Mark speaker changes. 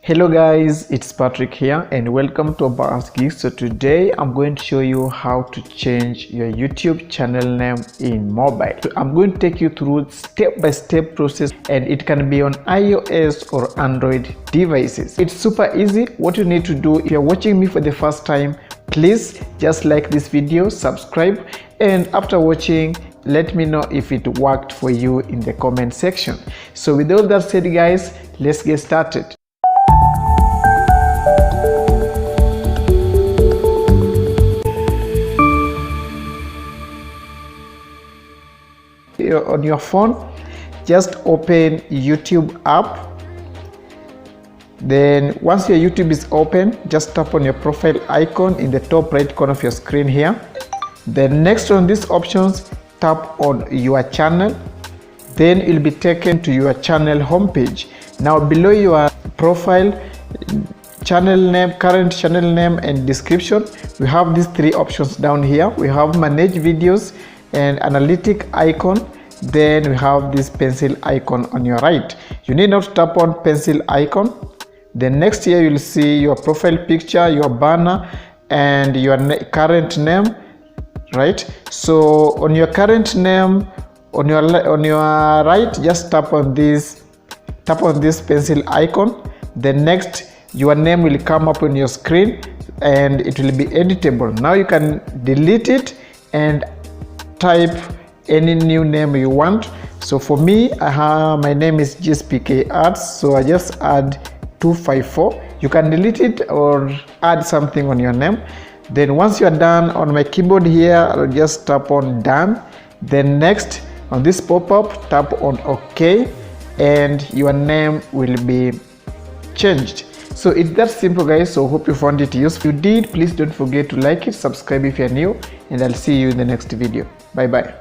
Speaker 1: Hello guys, it's Patrick here and welcome to Obakhas Geeks. So today I'm going to show you how to change your YouTube channel name in mobile. So I'm going to take you through step-by-step process, and it can be on iOS or Android devices. It's super easy. What you need to do, if you're watching me for the first time, please just like this video, subscribe, and after watching, let me know if it worked for you in the comment section. So with all that said guys, let's get started. On your phone, just open YouTube app. Then once your YouTube is open, just tap on your profile icon in the top right corner of your screen here. Then next on these options, tap on your channel. Then you'll be taken to your channel homepage. Now below your profile, channel name, current channel name and description, we have these three options down here. We have manage videos and analytic icon. Then we have this pencil icon on your right. You need not tap on pencil icon. Then next here you'll see your profile picture, your banner, and your current name, right? So on your current name, on your right, just tap on this pencil icon. Then next your name will come up on your screen and it will be editable. Now you can delete it and type any new name you want. So for me, my name is GSPK Arts, so I just add 254. You can delete it or add something on your name. Then once you are done, on my keyboard here, I'll just tap on done. Then next on this pop-up, tap on OK, and your name will be changed. So it's that simple guys. So hope you found it useful. If you did, please don't forget to like it, subscribe if you're new, and I'll see you in the next video. Bye bye.